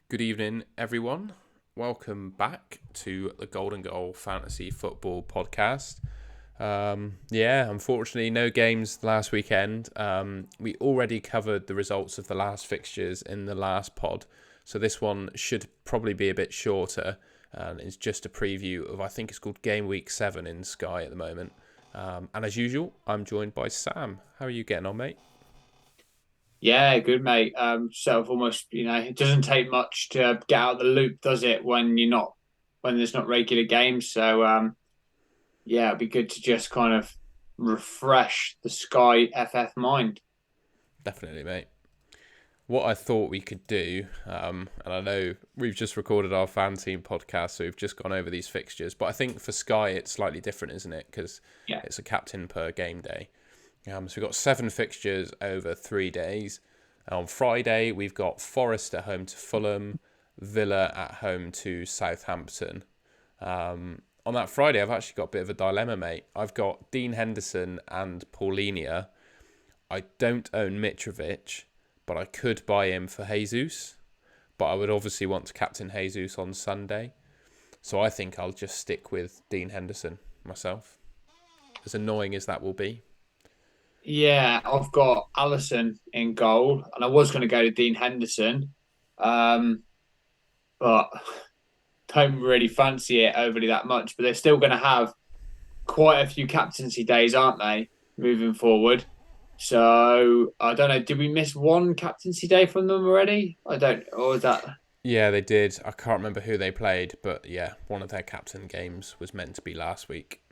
Good evening, everyone. Welcome back to the Golden Goal Fantasy Football Podcast. Unfortunately, no games last weekend. We already covered the results of the last fixtures in the last pod, so this one should probably be a bit shorter. And it's just a preview of, I think it's called Gameweek 7 in Sky at the moment. And as usual, I'm joined by Sam. How are you getting on, mate? Yeah, good mate. Almost, it doesn't take much to get out of the loop, does it? When there's not regular games. It'd be good to just kind of refresh the Sky FF mind. Definitely, mate. What I thought we could do, and I know we've just recorded our fan team podcast, so we've just gone over these fixtures, but I think for Sky it's slightly different, isn't it? Because Yeah. it's a captain per game day. So we've got 7 fixtures over 3 days. On Friday, we've got Forest at home to Fulham, Villa at home to Southampton. On that Friday, I've actually got a bit of a dilemma, mate. I've got Dean Henderson and Paulinia. I don't own Mitrovic, but I could buy him for Jesus. But I would obviously want to captain Jesus on Sunday. So I think I'll just stick with Dean Henderson myself. As annoying as that will be. Yeah, I've got Allison in goal, and I was going to go to Dean Henderson, um, but don't really fancy it overly that much. But they're still going to have quite a few captaincy days, aren't they, moving forward? So I don't know. Did we miss one captaincy day from them already? I don't. Or was that? Yeah, they did. I can't remember who they played, but yeah, one of their captain games was meant to be last week.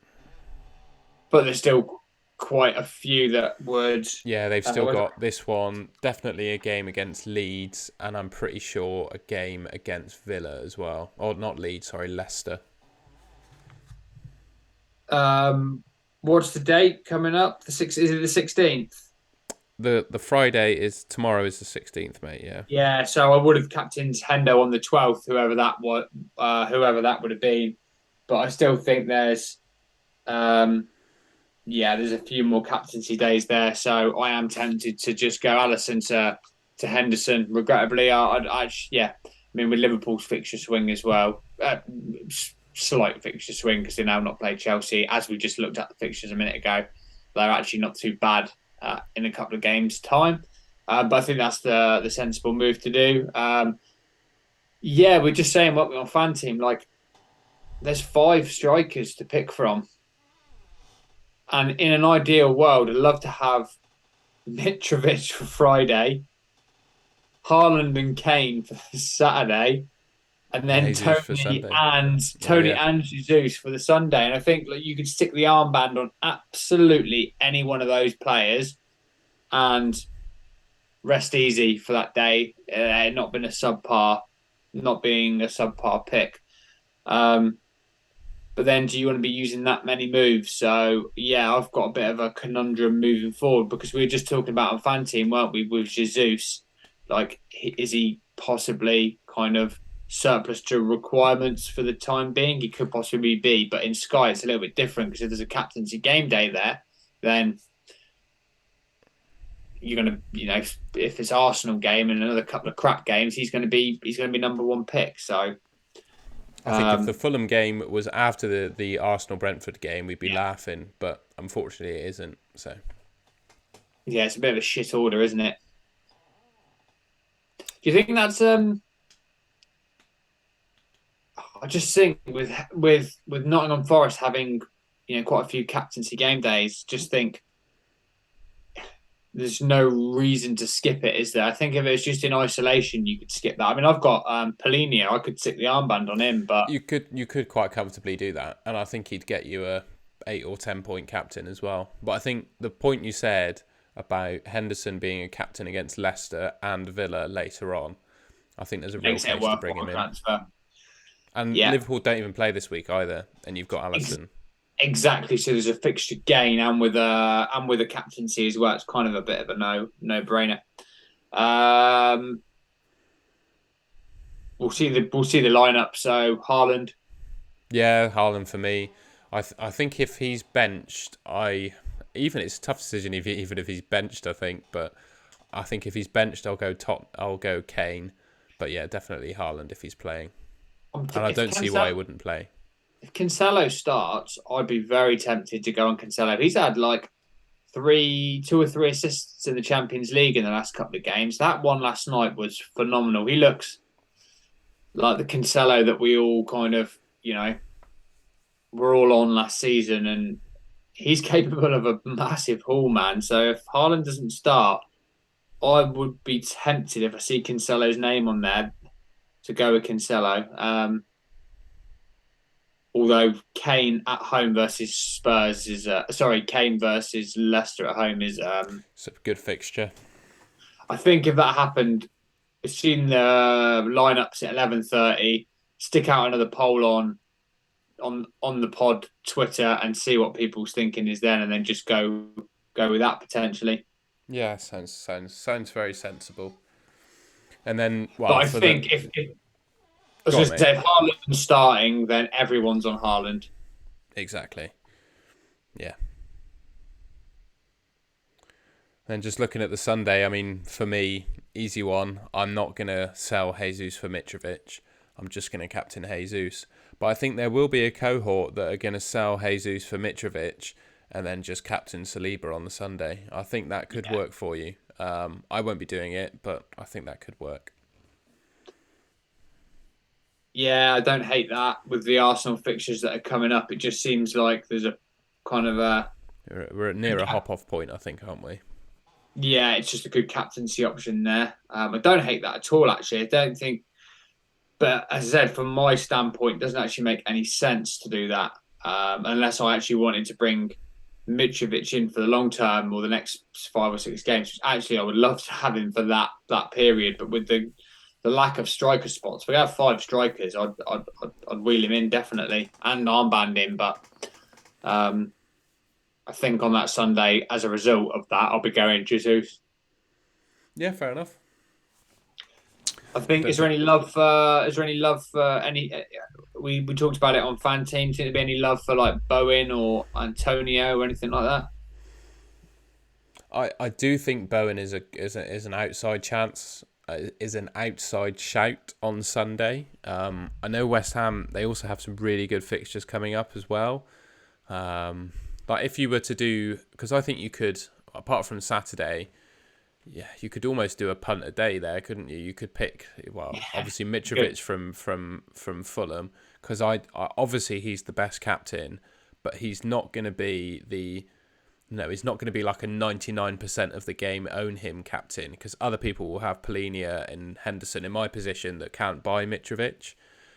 But there's still quite a few that would. Yeah, they've still Was got this one, definitely a game against Leeds, and I'm pretty sure a game against Villa as well. Or not Leeds, sorry, Leicester. what's the date coming up? The six is it the 16th? The Friday is tomorrow is the 16th, mate, yeah. Yeah. So I would have captained Hendo on the 12th, whoever that would have been. But I still think um, there's a few more captaincy days there. So I am tempted to just go Allison to Henderson. Regrettably, yeah. I mean, with Liverpool's fixture swing as well, slight fixture swing because they now not play Chelsea. As we just looked at the fixtures a minute ago, they're actually not too bad in a couple of games' time. But I think that's the sensible move to do. We're just saying what we're on fan team. Like, there's 5 strikers to pick from. And in an ideal world, I'd love to have Mitrovic for Friday, Haaland and Kane for Saturday, and then Jesus for Sunday. Oh, Tony yeah. and Jesus for the Sunday. And I think like, you could stick the armband on absolutely any one of those players and rest easy for that day. Not being a subpar pick. Um, But then, do you want to be using that many moves? So, yeah, I've got a bit of a conundrum moving forward because we were just talking about a fan team, weren't we, with Jesus? Like, is he possibly kind of surplus to requirements for the time being? He could possibly be, but in Sky, it's a little bit different because if there's a captaincy game day there, then you're going to, if it's Arsenal game and another couple of crap games, he's going to be number one pick. So, I think if the um, Fulham game was after the Arsenal Brentford game, we'd be yeah, laughing, but unfortunately it isn't. So yeah, it's a bit of a shit order, isn't it? Do you think that's I just think with Nottingham Forest having quite a few captaincy game days, just think there's no reason to skip it, is there? I think if it was just in isolation, you could skip that. I mean, I've got Polino, I could stick the armband on him, but you could quite comfortably do that, and I think he'd get you a 8 or 10 point captain as well. But I think the point you said about Henderson being a captain against Leicester and Villa later on, I think there's a real makes it a case to bring him worthwhile in. transfer. And Yeah, Liverpool don't even play this week either, and you've got ex- Allison. exactly. So there's a fixture gain and with a captaincy as well. It's kind of a bit of a no brainer. Um, we'll see the lineup. So Haaland, Yeah, Haaland for me. I think if he's benched, even it's a tough decision even if he's benched. I think, but I think if he's benched, I'll go Kane. But yeah, definitely Haaland if he's playing. And I If don't see why he wouldn't play. Cancelo starts, I'd be very tempted to go on Cancelo. He's had like two or three assists in the Champions League in the last couple of games. That one last night was phenomenal. He looks like the Cancelo that we all kind of, were all on last season, and he's capable of a massive haul, man. So if Haaland doesn't start, I would be tempted if I see Cancelo's name on there to go with Cancelo. Although Kane at home versus Spurs is Kane versus Leicester at home is It's a good fixture. I think if that happened, assume the lineups at 11:30, stick out another poll on the pod Twitter and see what people's thinking is then, and then just go with that potentially. Yeah, sounds very sensible. And then, But well, I for think the if I was go going on, to mate. say if Haaland's starting, then everyone's on Haaland. Exactly. Yeah. And just looking at the Sunday, I mean, for me, easy one. I'm not going to sell Jesus for Mitrovic. I'm just going to captain Jesus. But I think there will be a cohort that are going to sell Jesus for Mitrovic and then just captain Saliba on the Sunday. I think that could work for you. I won't be doing it, but I think that could work. Yeah, I don't hate that with the Arsenal fixtures that are coming up. It just seems like there's a kind of a We're near a hop-off point, I think, aren't we? yeah, it's just a good captaincy option there. I don't hate that at all, actually. I don't think, but as I said, from my standpoint, it doesn't actually make any sense to do that unless I actually wanted to bring Mitrovic in for the long term or the next 5 or 6 games. Actually, I would love to have him for that period, but with the lack of striker spots, if we have 5 strikers, I'd wheel him in definitely and armband him. But I think on that Sunday, as a result of that, I'll be going Jesus. Yeah, fair enough. I think. Don't Is there think any love? Is there any love for any? We talked about it on fan team. Think there be any love for like Bowen or Antonio or anything like that? I do think Bowen is an outside chance, is an outside shout on Sunday. I know West Ham, they also have some really good fixtures coming up as well. Like if you were to do, because I think you could, apart from Saturday, yeah, you could almost do a punt a day there, couldn't you? You could pick, well, obviously Good. Mitrovic from Fulham, because I obviously he's the best captain, but he's not going to be the no, he's not going to be like a 99% of the game own him captain, because other people will have Polinia and Henderson in my position that can't buy Mitrovic.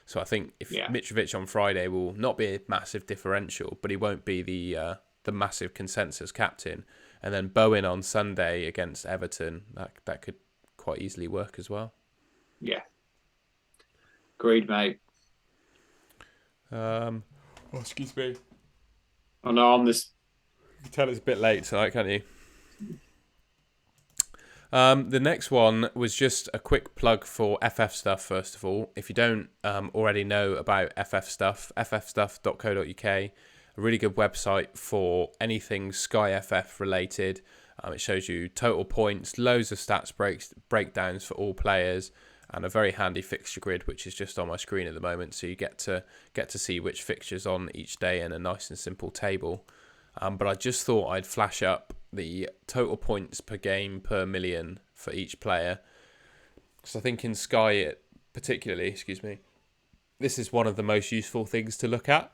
So I think if Yeah. Mitrovic on Friday will not be a massive differential, but he won't be the massive consensus captain. And then Bowen on Sunday against Everton, that could quite easily work as well. Yeah. Agreed, mate. Excuse me. I know I'm this. You can tell it's a bit late tonight, can't you? The next one was just a quick plug for FF Stuff, first of all. If you don't already know about FF Stuff, ffstuff.co.uk, a really good website for anything Sky FF related. It shows you total points, loads of stats breakdowns for all players, and a very handy fixture grid, which is just on my screen at the moment. So you get to see which fixtures on each day in a nice and simple table. But I just thought I'd flash up the total points per game per million for each player, because I think in Sky particularly, this is one of the most useful things to look at.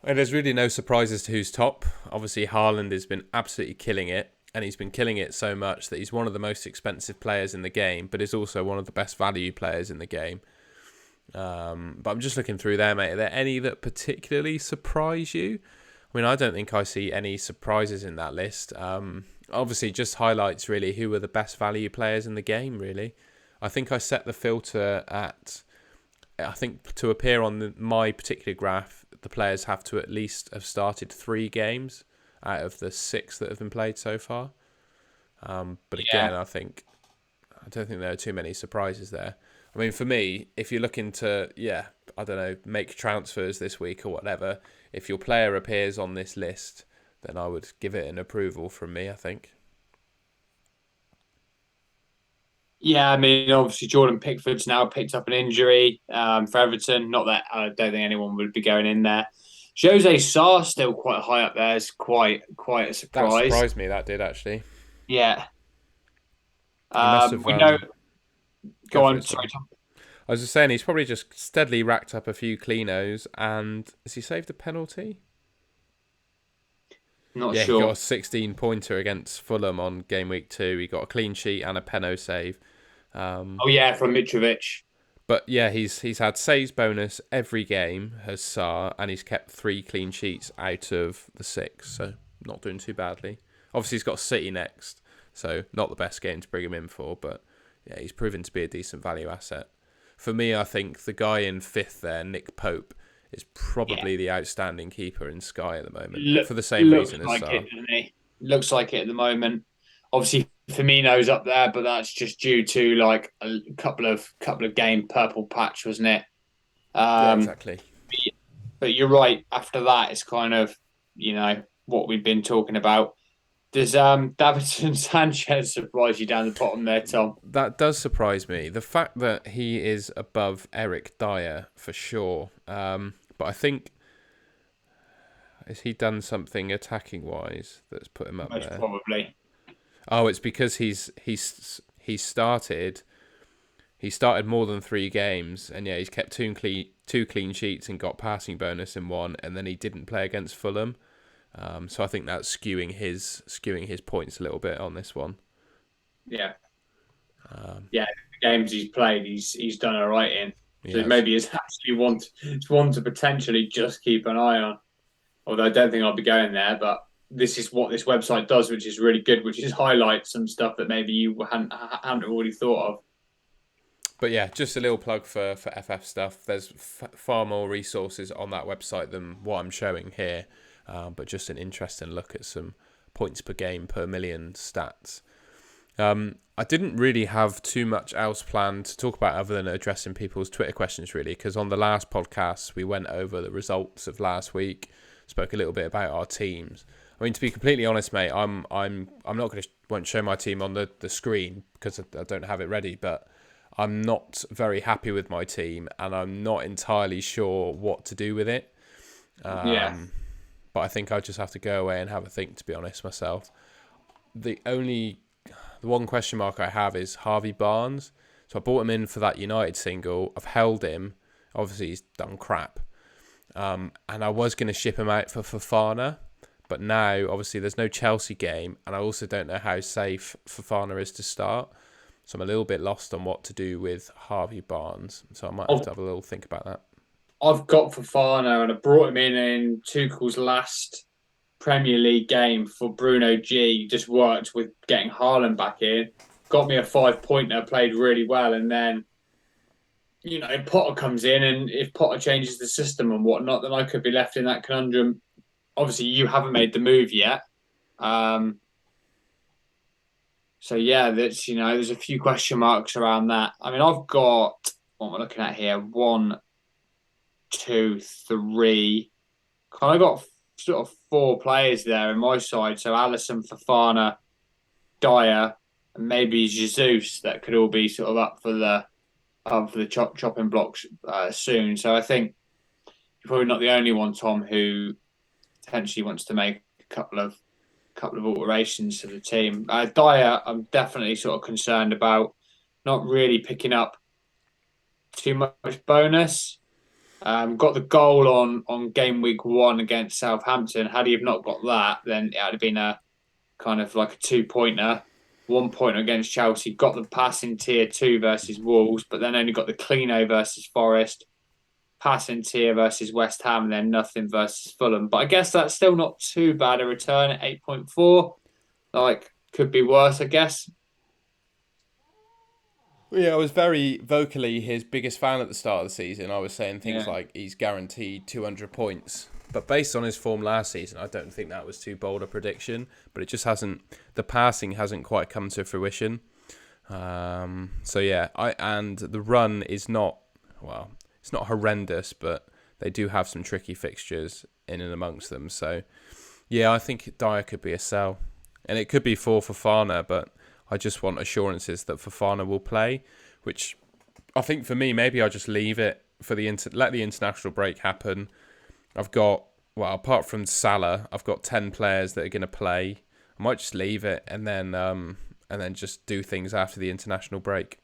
And there's really no surprises to who's top. Obviously, Haaland has been absolutely killing it, and he's been killing it so much that he's one of the most expensive players in the game, but is also one of the best value players in the game. But I'm just looking through there, mate. Are there any that particularly surprise you? I mean, I don't think I see any surprises in that list. Obviously, just highlights really who are the best value players in the game, really. I think I set the filter at, I think to appear on my particular graph, the players have to at least have started 3 games out of the 6 that have been played so far. But again, Yeah. I don't think there are too many surprises there. I mean, for me, if you're looking to, I don't know, make transfers this week or whatever, if your player appears on this list, then I would give it an approval from me, I think. Yeah, I mean, obviously Jordan Pickford's now picked up an injury for Everton. Not that I don't think anyone would be going in there. Jose Sarr still quite high up there. Is quite a That surprise. surprised me. That did actually. Yeah. He must have We know. go Go for on. it, Sorry, Tom. Tom. I was just saying he's probably just steadily racked up a few cleanos, and has he saved a penalty? Not Yeah, he got sure. a 16 pointer against Fulham on game week 2. He got a clean sheet and a penno save. Oh yeah, from Mitrovic. But yeah, he's had saves bonus every game, has Sarr, and he's kept 3 clean sheets out of the 6, so not doing too badly. Obviously, he's got City next, so not the best game to bring him in for, but yeah, he's proven to be a decent value asset. For me, I think the guy in 5th there, Nick Pope, is Yeah, probably the outstanding keeper in Sky at the moment, look, for the same looks reason as like it, Sarr. doesn't he? Looks like it at the moment. Obviously, Firmino's up there, but that's just due to like a couple of game purple patch, wasn't it? Yeah, Um, exactly. but you're right. After that, it's kind of what we've been talking about. Does Davinson Sanchez surprise you down the bottom there, Tom? That does surprise me. The fact that he is above Eric Dyer for sure. But I think has he done something attacking wise that's put him up Most there? probably. Oh, it's because he started more than 3 games, and yeah, he's kept two clean sheets and got passing bonus in one, and then he didn't play against Fulham. So I think that's skewing his points a little bit on this one. Yeah, yeah. The games he's played, he's done all right in. So Yes. maybe it's actually one to potentially just keep an eye on. Although I don't think I'll be going there, but this is what this website does, which is really good, which is highlight some stuff that maybe you hadn't already thought of. But yeah, just a little plug for FF stuff. There's far more resources on that website than what I'm showing here, but just an interesting look at some points per game per million stats. I didn't really have too much else planned to talk about other than addressing people's Twitter questions, really, because on the last podcast we went over the results of last week, spoke a little bit about our teams. I mean, to be completely honest, mate, I'm not going to won't show my team on the screen because I don't have it ready, but I'm not very happy with my team, and I'm not entirely sure what to do with it. Yeah, But I think I just have to go away and have a think, to be honest myself. The one question mark I have is Harvey Barnes. So I bought him in for that United single. I've held him. Obviously, he's done crap. And I was going to ship him out for Fofana. But now, obviously, there's no Chelsea game. And I also don't know how safe Fofana is to start. So I'm a little bit lost on what to do with Harvey Barnes. So I might have I've, to have a little think about that. I've got Fofana and I brought him in Tuchel's last Premier League game for Bruno G. Just worked with getting Haaland back in, got me a 5 pointer, played really well, and then Potter comes in, and if Potter changes the system and whatnot, then I could be left in that conundrum. Obviously, you haven't made the move yet. Um, so yeah, there's a few question marks around that. I mean, I've got what am I looking at here? One, two, three. Kind of got sort of 4 players there in my side. So Allison, Fafana, Dyer, and maybe Jesus that could all be sort of up for the chopping blocks soon. So I think you're probably not the only one, Tom, who potentially wants to make a couple of alterations to the team. Dyer, I'm definitely sort of concerned about not really picking up too much bonus. Got the goal on game week 1 against Southampton. Had he have not got that, then it would have been a kind of like a 2 pointer. 1 pointer against Chelsea. Got the passing tier 2 versus Wolves, but then only got the Clino versus Forest. Passing tier versus West Ham, and then nothing versus Fulham. But I guess that's still not too bad a return at 8.4. Like, could be worse, I guess. Yeah, I was very vocally his biggest fan at the start of the season. I was saying things Yeah. like he's guaranteed 200 points. But based on his form last season, I don't think that was too bold a prediction. But it just hasn't, the passing hasn't quite come to fruition. So yeah, and the run is not, well, it's not horrendous, but they do have some tricky fixtures in and amongst them. So yeah, I think Dyer could be a sell. And it could be for Fofana, but I just want assurances that Fofana will play, which I think for me, maybe I just leave it for let the international break happen. I've got, well, apart from Salah, I've got 10 players that are going to play. I might just leave it and then just do things after the international break.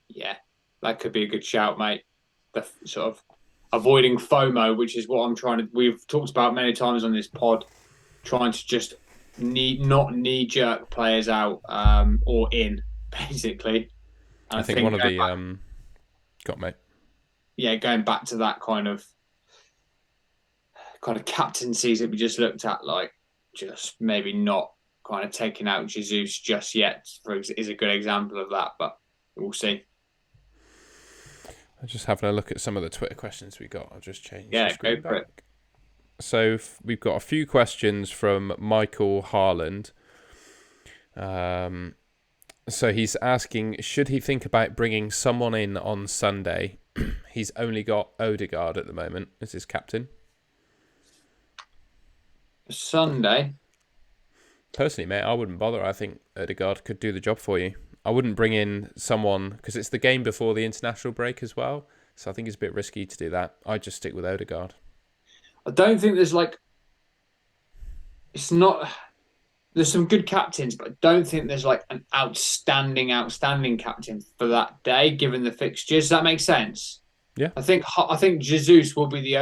Yeah, that could be a good shout, mate. The sort of avoiding FOMO, which is what I'm trying to. We've talked about many times on this pod, trying to just not knee jerk players out or in, basically. And I think one of the got mate. Yeah, going back to that kind of captaincies that we just looked at, like just maybe not kind of taking out Jesus just yet is a good example of that, but we'll see. I'm just having a look at some of the Twitter questions we got. I'll just change the Yeah, screen go for back. it. So we've got a few questions from Michael Harland. So he's asking, should he think about bringing someone in on Sunday? He's only got Odegaard at the moment as his captain. Sunday? Personally, mate, I wouldn't bother. I think Odegaard could do the job for you. I wouldn't bring in someone because it's the game before the international break as well. So I think it's a bit risky to do that. I'd just stick with Odegaard. I don't think there's it's not. There's some good captains, but I don't think there's like an outstanding captain for that day, given the fixtures. Does that make sense? Yeah. I think Jesus will be the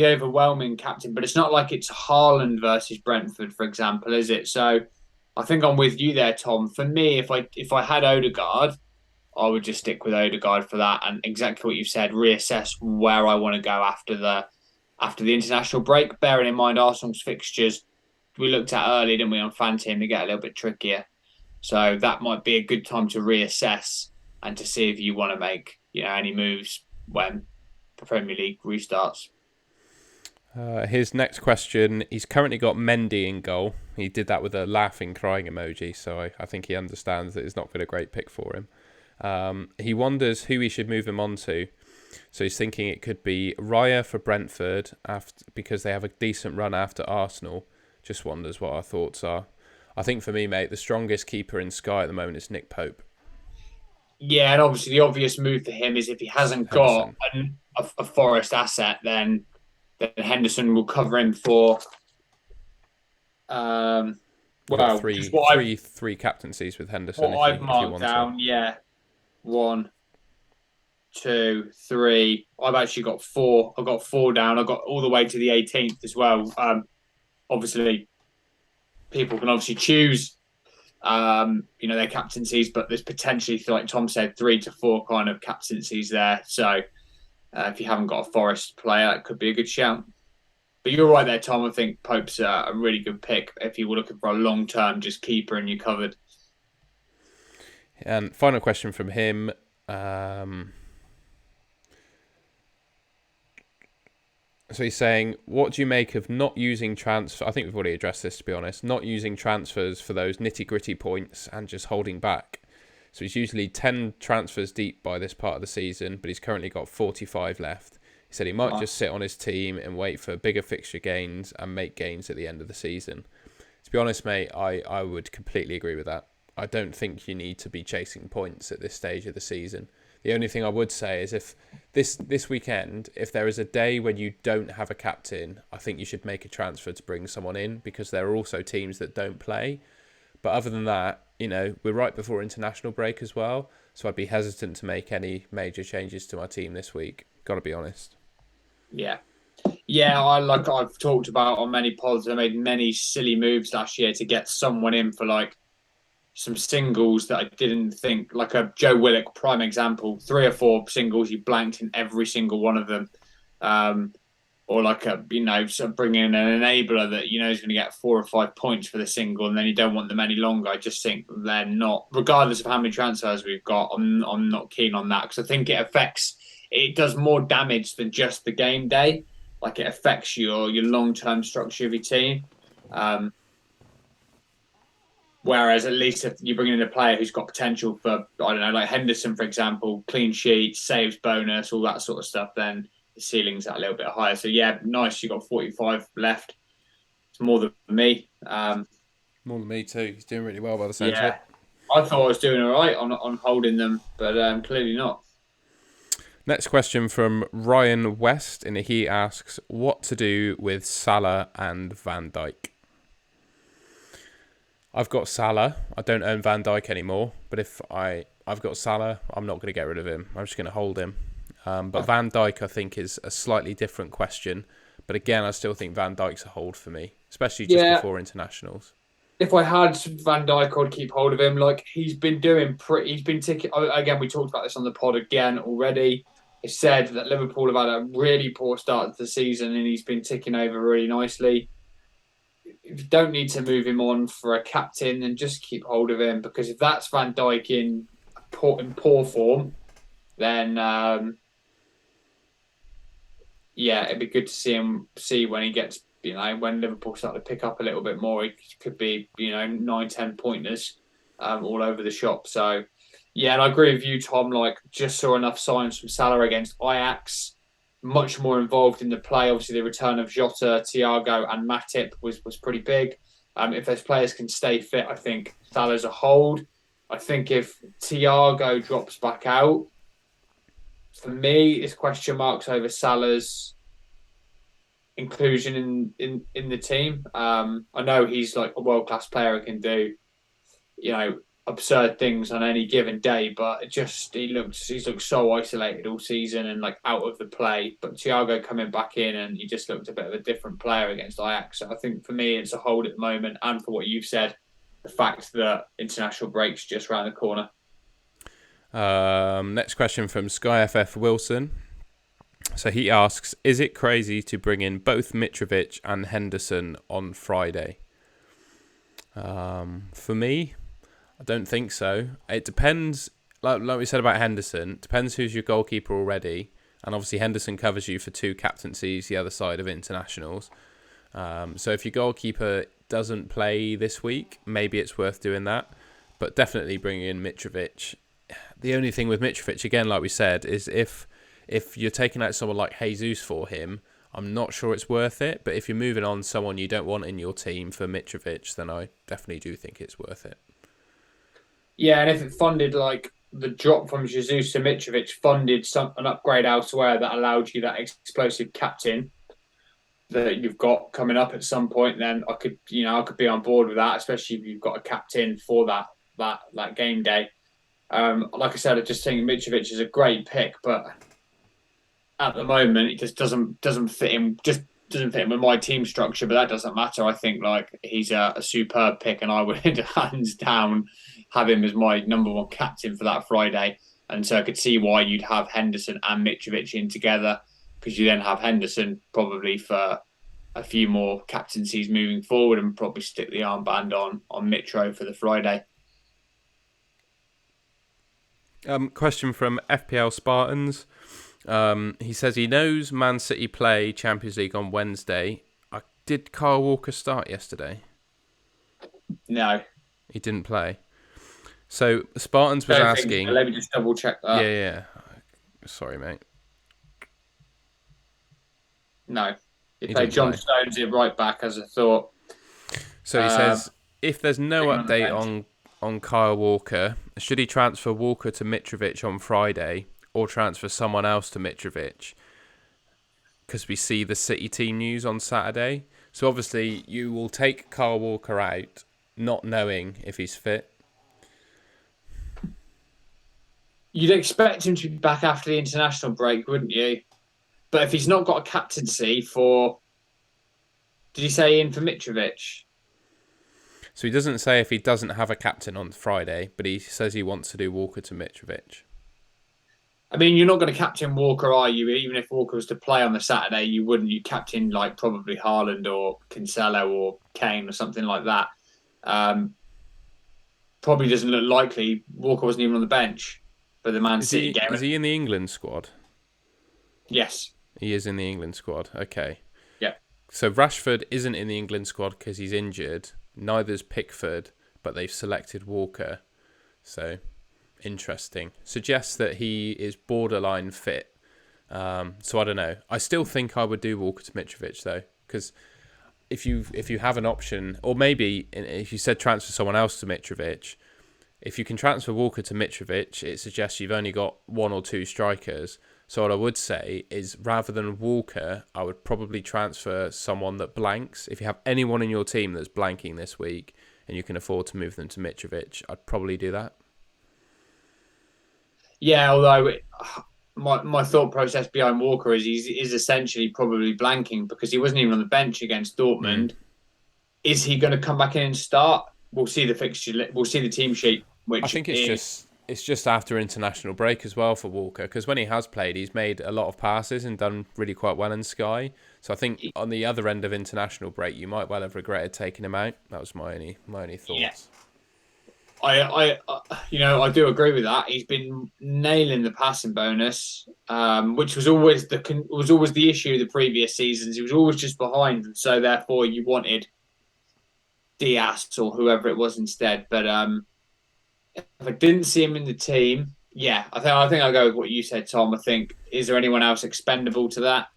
overwhelming captain, but it's not like it's Haaland versus Brentford, for example, is it? So I think I'm with you there, Tom. For me, if I had Odegaard, I would just stick with Odegaard for that, and exactly what you've said, reassess where I want to go after the international break. Bearing in mind Arsenal's fixtures, we looked at earlier, didn't we, on Fan Team, they get a little bit trickier. So that might be a good time to reassess and to see if you want to make any moves when the Premier League restarts. His next question, he's currently got Mendy in goal. He did that with a laughing, crying emoji, so I think he understands that it's not been a great pick for him. He wonders who he should move him on to. So he's thinking it could be Raya for Brentford because they have a decent run after Arsenal. Just wonders what our thoughts are. I think for me, mate, the strongest keeper in Sky at the moment is Nick Pope. Yeah, and obviously the obvious move for him is if he hasn't got a Forest asset, then Henderson will cover him for. Three captaincies with Henderson. What I've marked down, yeah, 1, 2, 3. I've actually got 4. I've got 4 down. I got all the way to the 18th as well. Obviously, people can choose, their captaincies, but there's potentially, like Tom said, 3 to 4 kind of captaincies there. So if you haven't got a Forest player, it could be a good shout. But you're right there, Tom. I think Pope's a really good pick if you were looking for a long-term just keeper and you're covered. And final question from him. So he's saying, what do you make of not using transfer? I think we've already addressed this, to be honest. Not using transfers for those nitty-gritty points and just holding back. So he's usually 10 transfers deep by this part of the season, but he's currently got 45 left. He said he might just sit on his team and wait for bigger fixture gains and make gains at the end of the season. To be honest, mate, I would completely agree with that. I don't think you need to be chasing points at this stage of the season. The only thing I would say is if this weekend, if there is a day when you don't have a captain, I think you should make a transfer to bring someone in because there are also teams that don't play. But other than that, we're right before international break as well. So I'd be hesitant to make any major changes to my team this week. Got to be honest. Yeah. Yeah, I've talked about on many pods, I made many silly moves last year to get someone in for some singles that I didn't think, like a Joe Willock prime example, 3 or 4 singles, you blanked in every single one of them. Or sort of bringing in an enabler that is going to get 4 or 5 points for the single, and then you don't want them any longer. I just think they're not, regardless of how many transfers we've got. I'm not keen on that because I think it does more damage than just the game day. Like it affects your long-term structure of your team. Whereas at least if you bring in a player who's got potential for, I don't know, like Henderson, for example, clean sheet, saves bonus, all that sort of stuff, then the ceiling's a little bit higher. So yeah, nice. You got 45 left. It's more than me. Might More than me too. He's doing really well by the sounds of Yeah, it. I thought I was doing all right on holding them, but clearly not. Next question from Ryan West, and he asks, what to do with Salah and Van Dijk? I've got Salah. I don't own Van Dijk anymore, but if I've got Salah, I'm not going to get rid of him. I'm just going to hold him. But Van Dijk, I think, is a slightly different question. But again, I still think Van Dijk's a hold for me, especially just Yeah, before internationals. if I had Van Dijk, I'd keep hold of him. Like he's been doing pretty. He's been ticking. Again, we talked about this on the pod again already. It said that Liverpool have had a really poor start to the season, and he's been ticking over really nicely. If you don't need to move him on for a captain, then just keep hold of him because if that's Van Dijk in poor form, then yeah, it'd be good to see when he gets, when Liverpool start to pick up a little bit more, he could be, 9, 10 pointers all over the shop. So, yeah, and I agree with you, Tom. Like, just saw enough signs from Salah against Ajax, much more involved in the play. Obviously, the return of Jota, Thiago, and Matip was pretty big. If those players can stay fit, I think Salah's a hold. I think if Thiago drops back out, for me, it's question marks over Salah's inclusion in the team. I know he's like a world class player and can do, absurd things on any given day, but he's looked so isolated all season and like out of the play. But Thiago coming back in and he just looked a bit of a different player against Ajax. So I think for me it's a hold at the moment, and for what you've said, the fact that international break's just around the corner. Next question from Sky FF Wilson. So he asks, is it crazy to bring in both Mitrovic and Henderson on Friday? For me, I don't think so. It depends, like we said about Henderson, it depends who's your goalkeeper already. And obviously Henderson covers you for 2 captaincies the other side of internationals. So if your goalkeeper doesn't play this week, maybe it's worth doing that. But definitely bringing in Mitrovic. The only thing with Mitrovic, again, like we said, is if you're taking out someone like Jesus for him, I'm not sure it's worth it. But if you're moving on someone you don't want in your team for Mitrovic, then I definitely do think it's worth it. Yeah, and if it funded like the drop from Jesus to Mitrovic funded an upgrade elsewhere that allowed you that explosive captain that you've got coming up at some point, then I could be on board with that, especially if you've got a captain for that game day. Like I said, I just think Mitrovic is a great pick, but at the moment it just doesn't fit him. Just doesn't fit in with my team structure, but that doesn't matter. I think like he's a superb pick, and I would hands down have him as my number one captain for that Friday. And so I could see why you'd have Henderson and Mitrovic in together, because you then have Henderson probably for a few more captaincies moving forward, and probably stick the armband on Mitro for the Friday. Question from FPL Spartans. He says he knows Man City play Champions League on Wednesday. Did Kyle Walker start yesterday? No, he didn't play. So Spartans was asking. Let me just double check that. Yeah. Sorry, mate. No, he played John Stones in right back as a thought. So he says if there's no update on Kyle Walker, should he transfer Walker to Mitrovic on Friday or transfer someone else to Mitrovic? Because we see the City team news on Saturday. So obviously you will take Kyle Walker out, not knowing if he's fit. You'd expect him to be back after the international break, wouldn't you? But if he's not got a captaincy for... Did he say in for Mitrovic? So he doesn't say if he doesn't have a captain on Friday, but he says he wants to do Walker to Mitrovic. I mean, you're not going to captain Walker, are you? Even if Walker was to play on the Saturday, you wouldn't. You captain like probably Haaland or Cancelo or Kane or something like that. Probably doesn't look likely. Walker wasn't even on the bench for the Man City game. Is he in the England squad? Yes. He is in the England squad. Okay. Yeah. So Rashford isn't in the England squad because he's injured. Neither's Pickford, but they've selected Walker. So, interesting. Suggests that he is borderline fit. So I don't know. I still think I would do Walker to Mitrovic though, because if you have an option, or maybe if you said transfer someone else to Mitrovic, if you can transfer Walker to Mitrovic, it suggests you've only got one or two strikers. So what I would say is, rather than Walker, I would probably transfer someone that blanks. If you have anyone in your team that's blanking this week and you can afford to move them to Mitrovic, I'd probably do that. Yeah, although my thought process behind Walker is he's essentially probably blanking because he wasn't even on the bench against Mm. Dortmund. Is he going to come back in and start? We'll see the fixture. We'll see the team sheet, I which think is it's just after international break as well for Walker, because when he has played, he's made a lot of passes and done really quite well in Sky. So I think on the other end of international break, you might well have regretted taking him out. That was my only yeah. thoughts. I do agree with that. He's been nailing the passing bonus, which was always the issue the previous seasons. He was always just behind, and so therefore you wanted Diaz or whoever it was instead. But if I didn't see him in the team, yeah, I think I'll go with what you said, Tom. I think, is there anyone else expendable to that?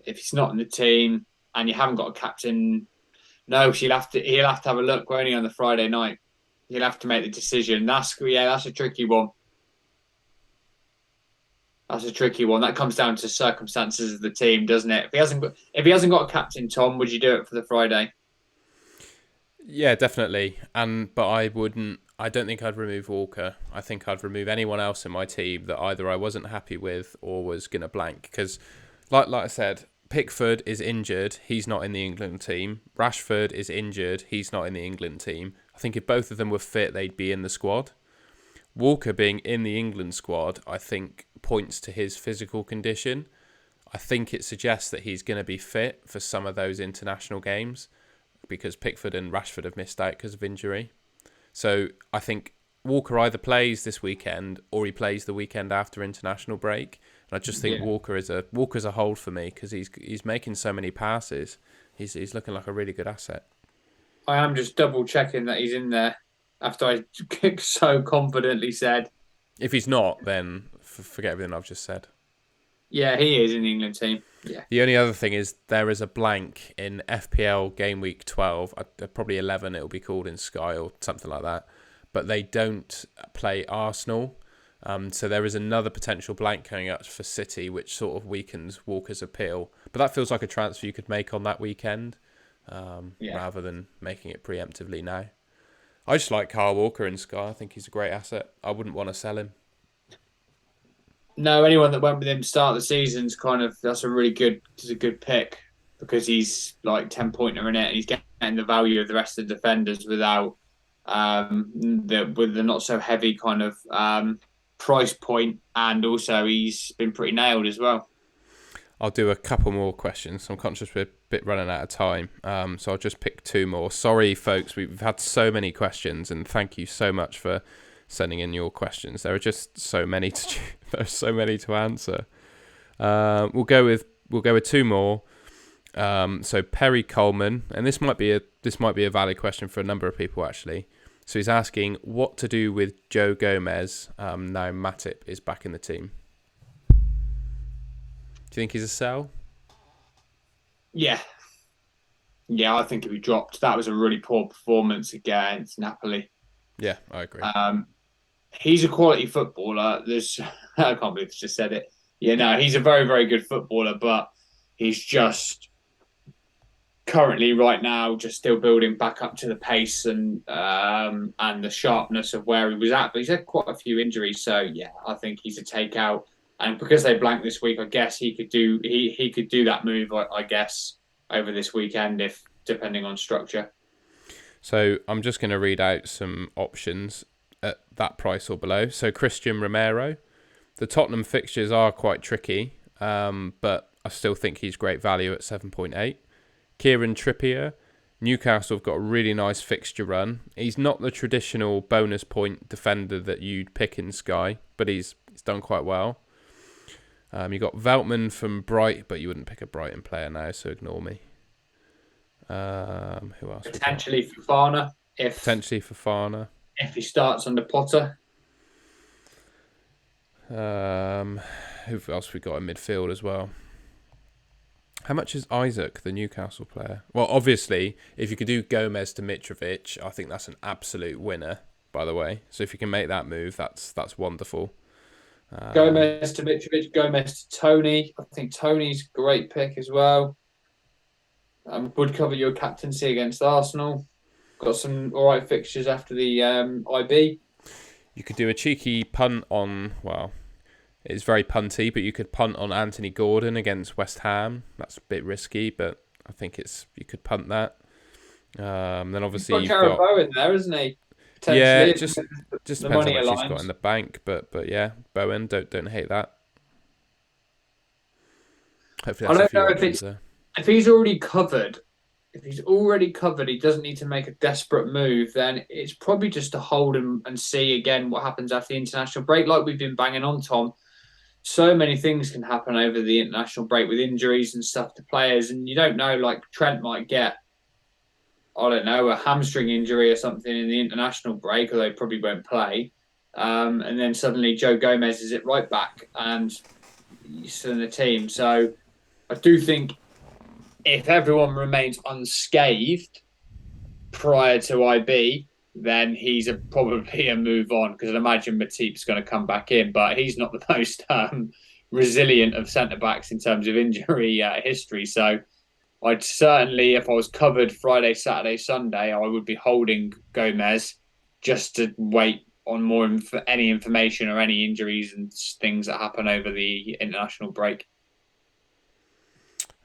If he's not in the team and you haven't got a captain, no, he'll have to have a look. We're only on the Friday night. He'll have to make the decision. That's a tricky one. That's a tricky one. That comes down to circumstances of the team, doesn't it? If he hasn't got a captain, Tom, would you do it for the Friday? Yeah, definitely. But I wouldn't. I don't think I'd remove Walker. I think I'd remove anyone else in my team that either I wasn't happy with or was gonna blank. Because, like I said, Pickford is injured. He's not in the England team. Rashford is injured. He's not in the England team. I think if both of them were fit, they'd be in the squad. Walker being in the England squad, I think, points to his physical condition. I think it suggests that he's going to be fit for some of those international games, because Pickford and Rashford have missed out because of injury. So I think Walker either plays this weekend or he plays the weekend after international break. And I just think Yeah. Walker's a hold for me, because he's making so many passes. He's looking like a really good asset. I am just double checking that he's in there after I so confidently said, If he's not, then forget everything I've just said. yeah, he is in the England team. Yeah. The only other thing is there is a blank in FPL Game Week 12, probably 11 it'll be called in Sky or something like that, but they don't play Arsenal. So there is another potential blank coming up for City, which sort of weakens Walker's appeal. But that feels like a transfer you could make on that weekend, Yeah. rather than making it preemptively now. I just like Kyle Walker in Sky. I think he's a great asset. I wouldn't want to sell him. No, anyone that went with him to start the season's that's a good pick because he's like 10-pointer in it and he's getting the value of the rest of the defenders without with the not so heavy kind of price point, and also he's been pretty nailed as well. I'll do a couple more questions. I'm conscious we're a bit running out of time, so I'll just pick two more. Sorry, folks, we've had so many questions, and thank you so much for sending in your questions. There are just so many to answer. We'll go with two more. So Perry Coleman, and this might be a valid question for a number of people actually. So he's asking what to do with Joe Gomez now Matip is back in the team. Do you think he's a sell? Yeah, I think if he dropped, that was a really poor performance against Napoli. Yeah, I agree. He's a quality footballer. I can't believe I just said it. Yeah, no, he's a very, very good footballer, but he's just currently right now just still building back up to the pace and the sharpness of where he was at. But he's had quite a few injuries, so yeah, I think he's a takeout. And because they blanked this week, I guess he could do that move. I guess over this weekend, if depending on structure. So I'm just going to read out some options at that price or below. So Christian Romero, the Tottenham fixtures are quite tricky, but I still think he's great value at 7.8. Kieran Trippier, Newcastle have got a really nice fixture run. He's not the traditional bonus point defender that you'd pick in Sky, but he's done quite well. You got Veltman from Bright, but you wouldn't pick a Brighton player now, so ignore me. Who else? Potentially Fofana if he starts under Potter. Who else we got in midfield as well? How much is Isaac, the Newcastle player? Well, obviously, if you could do Gomez to Mitrovic, I think that's an absolute winner, by the way. So if you can make that move, that's wonderful. Gomez to Mitrovic, Gomez to Tony. I think Tony's a great pick as well. Would cover your captaincy against Arsenal. Got some all right fixtures after the IB. You could do a cheeky punt on, well, it's very punty, but you could punt on Anthony Gordon against West Ham. That's a bit risky, but I think you could punt that. Then obviously You've got Jarrod Bowen there, isn't he? Yeah, Potentially, it just the depends how money much he's got aligns. in the bank, but yeah, Bowen, don't hate that. Hopefully I that's a don't few know options there. if he's already covered. If he's already covered, he doesn't need to make a desperate move. Then it's probably just to hold and see again what happens after the international break. Like we've been banging on, Tom. So many things can happen over the international break with injuries and stuff to players, and you don't know. Like Trent might get, I don't know, a hamstring injury or something in the international break, although he probably won't play. And then suddenly Joe Gomez is at right back and he's still in the team. So I do think if everyone remains unscathed prior to IB, then he's probably a move on because I'd imagine Matip's going to come back in, but he's not the most resilient of centre backs in terms of injury history. So I'd certainly, if I was covered Friday, Saturday, Sunday, I would be holding Gomez just to wait on any information or any injuries and things that happen over the international break.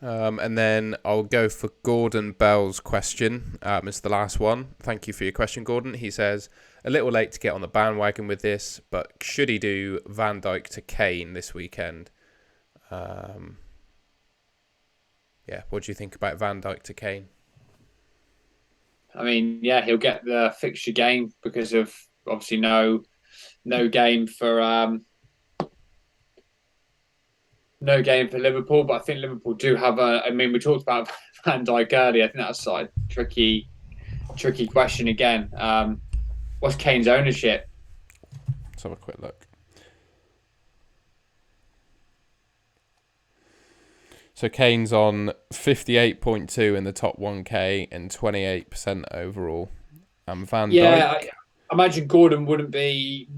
And then I'll go for Gordon Bell's question. It's the last one. Thank you for your question, Gordon. He says, a little late to get on the bandwagon with this, but should he do Van Dijk to Kane this weekend? Yeah, what do you think about Van Dijk to Kane? I mean, yeah, he'll get the fixture game because of obviously no game for Liverpool. But I think Liverpool do have I mean, we talked about Van Dijk earlier. I think that's like a tricky question again. What's Kane's ownership? Let's have a quick look. So Kane's on 58.2 in the top 1K and 28% overall. And Van Dijk. I imagine Gordon wouldn't be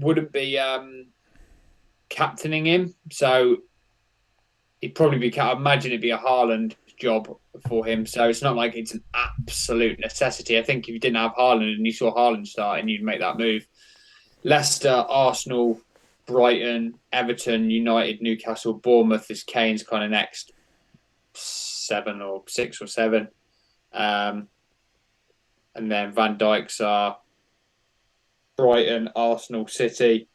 captaining him, so he'd probably be. I imagine it'd be a Haaland job for him. So it's not like it's an absolute necessity. I think if you didn't have Haaland and you saw Haaland starting, you'd make that move. Leicester, Arsenal, Brighton, Everton, United, Newcastle, Bournemouth is Kane's kind of next 7 or 6 or 7. And then Van Dijk's are Brighton, Arsenal, City.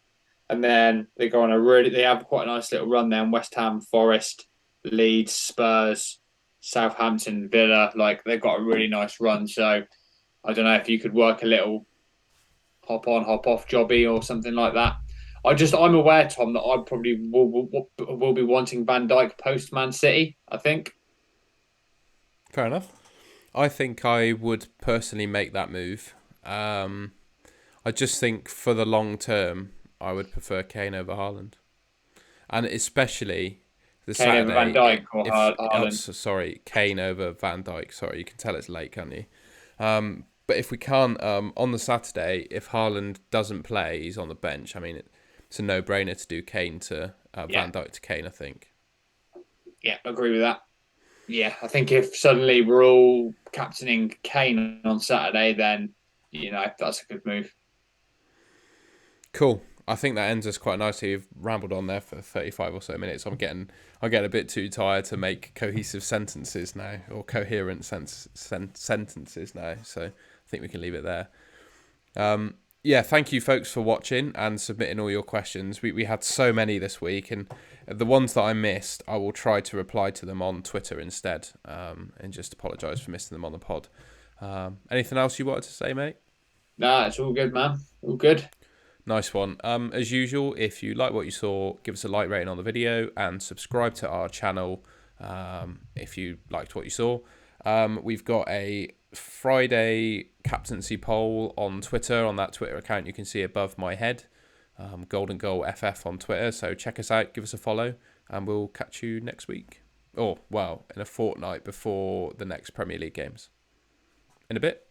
And then they go on they have quite a nice little run there. West Ham, Forest, Leeds, Spurs, Southampton, Villa. Like they've got a really nice run. So I don't know if you could work a little hop on, hop off jobby or something like that. I'm aware, Tom, that I probably will be wanting Van Dijk post Man City. I think. Fair enough. I think I would personally make that move. I just think for the long term, I would prefer Kane over Haaland, and especially the Kane Saturday. over Van Dijk or Haaland. Sorry, Kane over Van Dijk. Sorry, you can tell it's late, can't you? But if we can't on the Saturday, if Haaland doesn't play, he's on the bench. I mean, it's a no-brainer to do Kane to Van Dijk to Kane. I think. Yeah, I agree with that. Yeah, I think if suddenly we're all captaining Kane on Saturday, then that's a good move. Cool. I think that ends us quite nicely. We've rambled on there for 35 or so minutes. I'm getting a bit too tired to make cohesive sentences now, or coherent sentences now. So I think we can leave it there. Yeah, thank you folks for watching and submitting all your questions. We had so many this week, and the ones that I missed, I will try to reply to them on Twitter instead, and just apologise for missing them on the pod. Anything else you wanted to say, mate? Nah, it's all good, man. All good. Nice one. As usual, if you like what you saw, give us a like rating on the video and subscribe to our channel if you liked what you saw. We've got a Friday captaincy poll on Twitter. On that Twitter account you can see above my head, Golden Goal FF on Twitter. So check us out, give us a follow, and we'll catch you next week. Or, well, in a fortnight before the next Premier League games. In a bit.